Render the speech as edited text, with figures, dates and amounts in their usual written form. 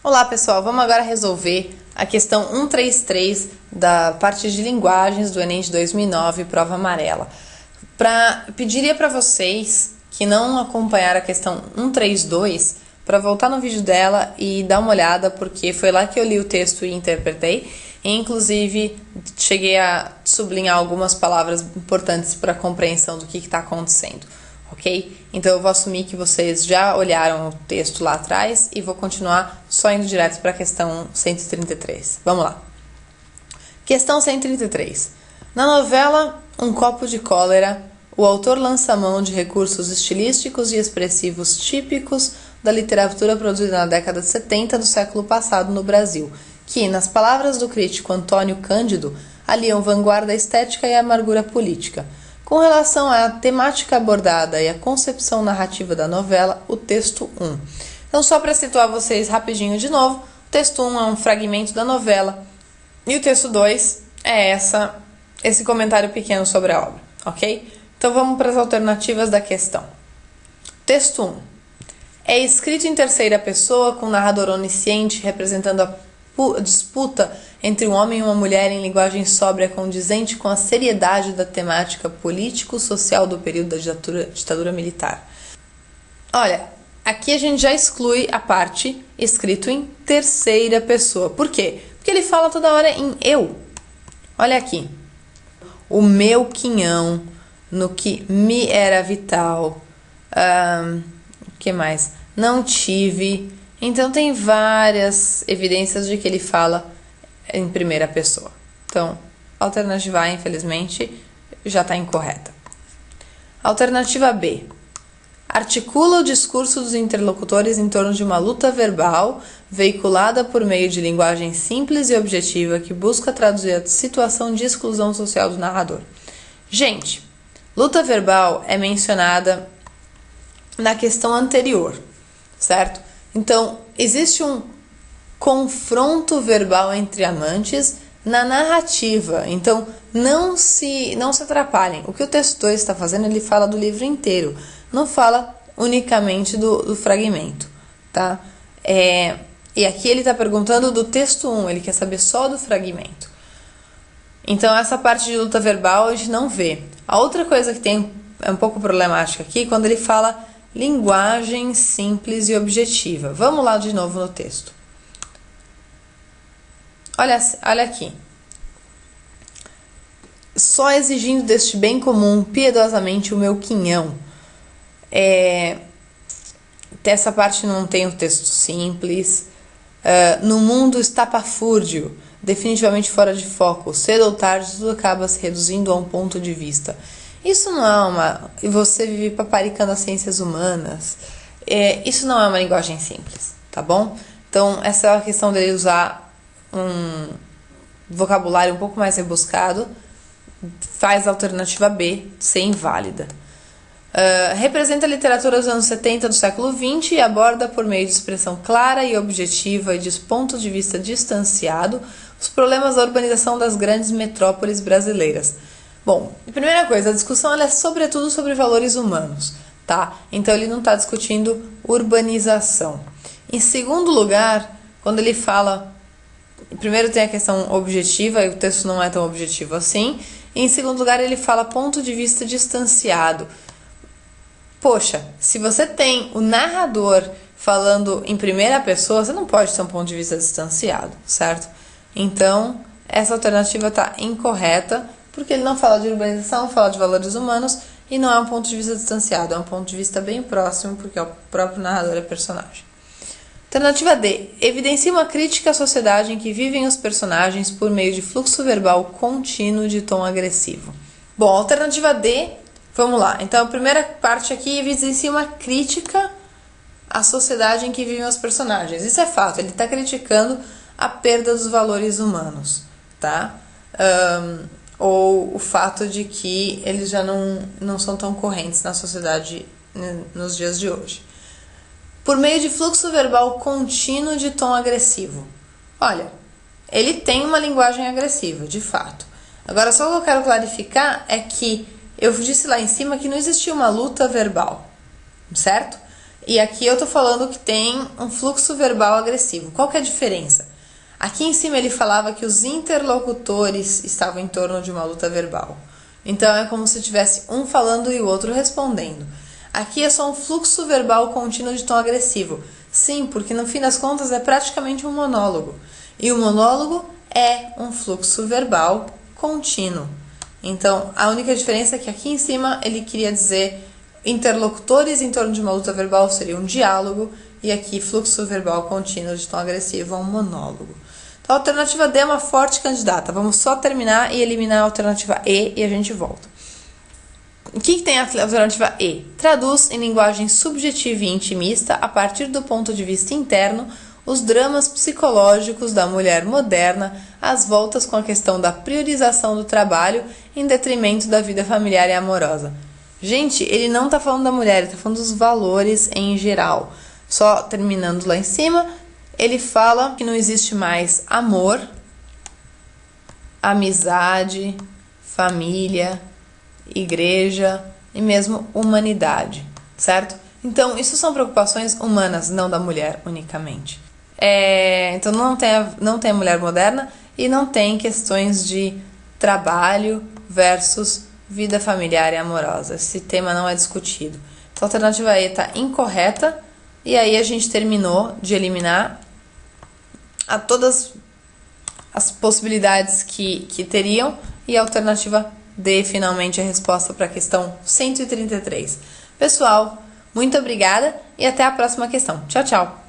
Olá pessoal, vamos agora resolver a questão 133 da parte de linguagens do Enem de 2009, prova amarela. Pediria para vocês que não acompanharam a questão 132 para voltar no vídeo dela e dar uma olhada, porque foi lá que eu li o texto e interpretei, e inclusive cheguei a sublinhar algumas palavras importantes para a compreensão do que está acontecendo. Ok? Então eu vou assumir que vocês já olharam o texto lá atrás e vou continuar só indo direto para a questão 133. Vamos lá. Questão 133. Na novela Um Copo de Cólera, o autor lança mão de recursos estilísticos e expressivos típicos da literatura produzida na década de 70 do século passado no Brasil, que, nas palavras do crítico Antônio Cândido, aliam vanguarda estética e amargura política. Com relação à temática abordada e à concepção narrativa da novela, o texto 1. Então, só para situar vocês rapidinho de novo, o texto 1 é um fragmento da novela e o texto 2 é esse comentário pequeno sobre a obra, ok? Então, vamos para as alternativas da questão. Texto 1. É escrito em terceira pessoa, com narrador onisciente representando a disputa entre um homem e uma mulher em linguagem sóbria condizente com a seriedade da temática político-social do período da ditadura militar. Olha, aqui a gente já exclui a parte escrito em terceira pessoa. Por quê? Porque ele fala toda hora em eu. Olha aqui. O meu quinhão, no que me era vital. O que mais? Não tive. Então tem várias evidências de que ele fala em primeira pessoa. Então, a alternativa A, infelizmente, já está incorreta. Alternativa B. Articula o discurso dos interlocutores em torno de uma luta verbal veiculada por meio de linguagem simples e objetiva que busca traduzir a situação de exclusão social do narrador. Gente, luta verbal é mencionada na questão anterior, certo? Então, existe um confronto verbal entre amantes na narrativa. Então, não se atrapalhem. O que o texto 2 está fazendo, ele fala do livro inteiro. Não fala unicamente do fragmento, tá? E aqui ele está perguntando do texto 1, ele quer saber só do fragmento. Então, essa parte de luta verbal a gente não vê. A outra coisa que é um pouco problemática aqui, quando ele fala linguagem simples e objetiva. Vamos lá de novo no texto. Olha aqui. Só exigindo deste bem comum piedosamente o meu quinhão. Essa parte não tem o texto simples. No mundo estapafúrdio, definitivamente fora de foco. Cedo ou tarde tudo acaba se reduzindo a um ponto de vista. Isso não é você vive paparicando as ciências humanas. Isso não é uma linguagem simples, tá bom? Então, essa é a questão dele usar um vocabulário um pouco mais rebuscado. Faz a alternativa B ser inválida. Representa a literatura dos anos 70 do século XX e aborda, por meio de expressão clara e objetiva e de ponto de vista distanciado, os problemas da urbanização das grandes metrópoles brasileiras. Bom, primeira coisa, a discussão ela é sobretudo sobre valores humanos, tá? Então ele não está discutindo urbanização. Em segundo lugar, quando ele fala, primeiro tem a questão objetiva, e o texto não é tão objetivo assim. E em segundo lugar, ele fala ponto de vista distanciado. Poxa, se você tem o narrador falando em primeira pessoa, você não pode ter um ponto de vista distanciado, certo? Então, essa alternativa está incorreta, porque ele não fala de urbanização, fala de valores humanos e não é um ponto de vista distanciado, é um ponto de vista bem próximo, porque o próprio narrador é personagem. Alternativa D. Evidencia uma crítica à sociedade em que vivem os personagens por meio de fluxo verbal contínuo de tom agressivo. Bom, alternativa D, vamos lá. Então, a primeira parte aqui evidencia uma crítica à sociedade em que vivem os personagens. Isso é fato, ele está criticando a perda dos valores humanos, tá? Ou o fato de que eles já não são tão correntes na sociedade nos dias de hoje. Por meio de fluxo verbal contínuo de tom agressivo. Olha, ele tem uma linguagem agressiva, de fato. Agora, só o que eu quero clarificar é que eu disse lá em cima que não existia uma luta verbal, certo? E aqui eu tô falando que tem um fluxo verbal agressivo. Qual que é a diferença? Aqui em cima ele falava que os interlocutores estavam em torno de uma luta verbal. Então é como se tivesse um falando e o outro respondendo. Aqui é só um fluxo verbal contínuo de tom agressivo. Sim, porque no fim das contas é praticamente um monólogo. E o monólogo é um fluxo verbal contínuo. Então a única diferença é que aqui em cima ele queria dizer interlocutores em torno de uma luta verbal seria um diálogo, e aqui fluxo verbal contínuo de tom agressivo é um monólogo. Então a alternativa D é uma forte candidata. Vamos só terminar e eliminar a alternativa E e a gente volta. O que tem a alternativa E? Traduz em linguagem subjetiva e intimista, a partir do ponto de vista interno, os dramas psicológicos da mulher moderna, às voltas com a questão da priorização do trabalho em detrimento da vida familiar e amorosa. Gente, ele não está falando da mulher, ele está falando dos valores em geral. Só terminando lá em cima, ele fala que não existe mais amor, amizade, família, igreja e mesmo humanidade, certo? Então, isso são preocupações humanas, não da mulher unicamente. Então, não tem a mulher moderna e não tem questões de trabalho versus vida familiar e amorosa. Esse tema não é discutido. Então, a alternativa E está incorreta. E aí a gente terminou de eliminar todas as possibilidades que teriam. E a alternativa D, finalmente, é a resposta para a questão 133. Pessoal, muito obrigada e até a próxima questão. Tchau, tchau!